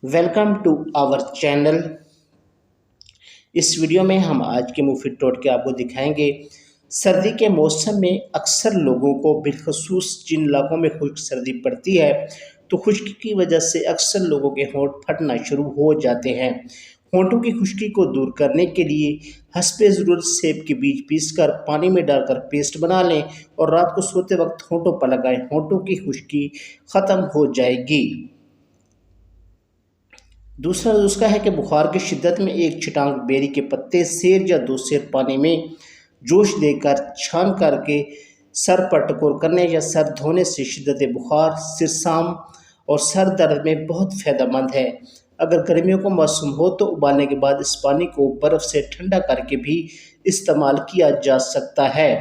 Welcome to our channel. इस video में हम आज के मुफीद टोटके आपको दिखाएंगे। सर्दी के मौसम में अक्सर लोगों को बिलखसूस जिन इलाकों में खुश्क सर्दी पड़ती है तो खुश्की की वजह से अक्सर लोगों के होंठ फटना शुरू हो जाते हैं। होंठों की खुश्की को दूर करने के लिए हस्बे ज़रूरत सेब के बीज पीसकर पानी में डालकर पेस्ट बना लें और रात को सोते वक्त होंठों पर लगाएं। होंठों की खुश्की ख़त्म हो जाएगी। दूसरा नुस्खा है कि बुखार की शिद्दत में एक छिटांग बेरी के पत्ते सेर या 2 सेर पानी में जोश देकर छान करके सर पर टकोर करने या सर धोने से शिद्दत बुखार, सिरसाम और सर दर्द में बहुत फ़ायदेमंद है। अगर गर्मियों को मौसम हो तो उबालने के बाद इस पानी को बर्फ़ से ठंडा करके भी इस्तेमाल किया जा सकता है।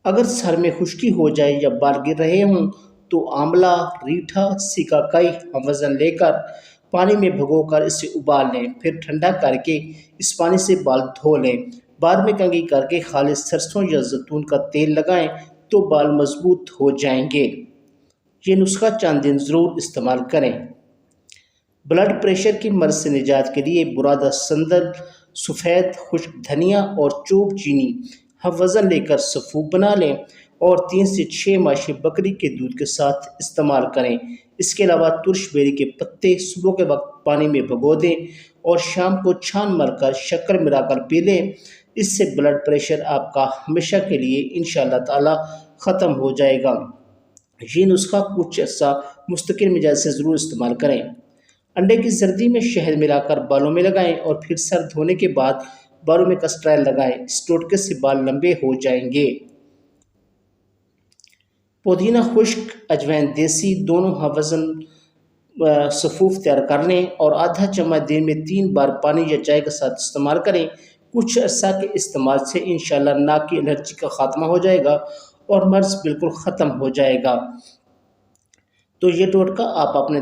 अगर सर में खुश्की हो जाए या बाल गिर रहे हों तो आंवला, रीठा, सिकाकाई हम वज़न लेकर पानी में भिगोकर इसे उबाल लें, फिर ठंडा करके इस पानी से बाल धो लें। बाद में कंघी करके खालिस सरसों या जैतून का तेल लगाएं तो बाल मजबूत हो जाएंगे। ये नुस्खा चंद दिन ज़रूर इस्तेमाल करें। ब्लड प्रेशर की मर्ज से निजात के लिए बुरादा, संदल, सफ़ेद खुश्क धनिया और चोब चीनी हम वज़न लेकर सफ़ूफ बना लें और 3 से 6 माशी बकरी के दूध के साथ इस्तेमाल करें। इसके अलावा तुर्श बेरी के पत्ते सुबह के वक्त पानी में भिगो दें और शाम को छान मलकर शक्कर मिलाकर पी लें। इससे ब्लड प्रेशर आपका हमेशा के लिए इंशाअल्लाह ताला ख़त्म हो जाएगा। ये नुस्खा कुछ ऐसा मुस्तकिल मिजाज से ज़रूर इस्तेमाल करें। अंडे की जर्दी में शहद मिलाकर बालों में लगाएं और फिर सर धोने के बाद बालों में कैस्टर ऑयल लगाएं। इस टोटके से बाल लंबे हो जाएंगे। पुदीना खुश्क, अजवाइन देसी दोनों वज़न सफ़ूफ तैयार कर लें और आधा चम्मच दिन में 3 बार पानी या चाय के साथ इस्तेमाल करें। कुछ अर्सा के इस्तेमाल से इंशाअल्लाह नाक की एलर्जी का ख़ात्मा हो जाएगा और मर्ज़ बिल्कुल ख़त्म हो जाएगा। तो ये टोटका आप अपने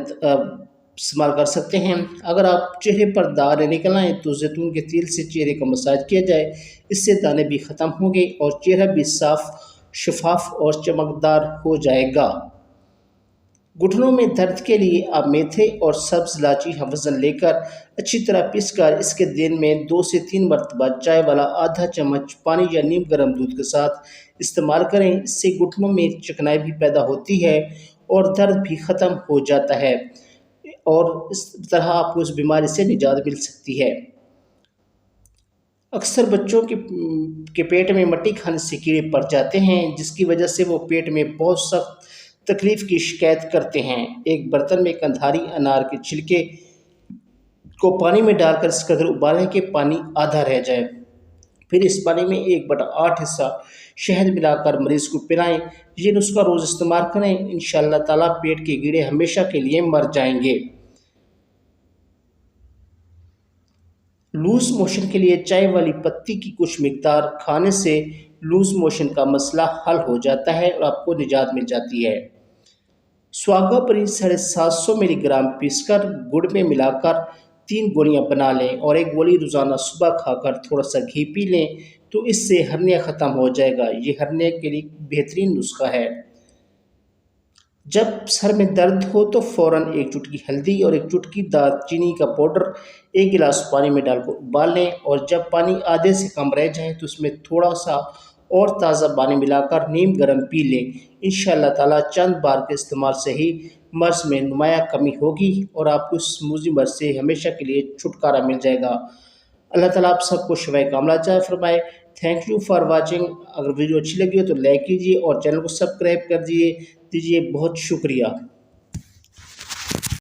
इस्तेमाल कर सकते हैं। अगर आप चेहरे पर दाने निकल आएँ तो जैतून के तेल से चेहरे का मसाज किया जाए, इससे दाने भी ख़त्म होंगे और चेहरा भी साफ़, शफाफ और चमकदार हो जाएगा। घुटनों में दर्द के लिए आप मेथे और सब्ज़ इलायची हम वज़न लेकर अच्छी तरह पीसकर इसके दिन में 2 से 3 मरतबा चाय वाला आधा चम्मच पानी या नीम गर्म दूध के साथ इस्तेमाल करें। इससे घुटनों में चिकनाई भी पैदा होती है और दर्द भी ख़त्म हो जाता है और इस तरह आपको उस बीमारी से निजात मिल सकती है। अक्सर बच्चों के पेट में मट्टी खाने से कीड़े पड़ जाते हैं, जिसकी वजह से वो पेट में बहुत सख्त तकलीफ़ की शिकायत करते हैं। एक बर्तन में कंधारी अनार के छिलके को पानी में डालकर इस कदर उबालें कि पानी आधा रह जाए। फिर इस पानी में 1/8 हिस्सा शहद मिलाकर मरीज़ को पिलाएं। ये नुस्खा रोज़ इस्तेमाल करें, इंशाअल्लाह ताला पेट के कीड़े हमेशा के लिए मर जाएंगे। लूज़ मोशन के लिए चाय वाली पत्ती की कुछ मिकदार खाने से लूज़ मोशन का मसला हल हो जाता है और आपको निजात मिल जाती है। सुहागा पनीर 750 मिलीग्राम पीसकर गुड़ में मिलाकर 3 गोलियां बना लें और 1 गोली रोज़ाना सुबह खाकर थोड़ा सा घी पी लें तो इससे हर्निया ख़त्म हो जाएगा। ये हर्निया के लिए बेहतरीन नुस्खा है। जब सर में दर्द हो तो फ़ौरन 1 चुटकी हल्दी और 1 चुटकी दालचीनी का पाउडर 1 गिलास पानी में डालकर उबाल लें और जब पानी आधे से कम रह जाए तो उसमें थोड़ा सा और ताज़ा पानी मिलाकर नीम गर्म पी लें। इंशाअल्लाह ताला चंद बार के इस्तेमाल से ही मर्ज़ में नुमाया कमी होगी और आपको इस मूज़ी मर्ज़ से हमेशा के लिए छुटकारा मिल जाएगा। अल्लाह ताला आप सबको शिफ़ाए कामिला अता फरमाए। Thank you for watching. अगर वीडियो अच्छी लगी हो तो लाइक कीजिए और चैनल को सब्सक्राइब कर दीजिए। बहुत शुक्रिया।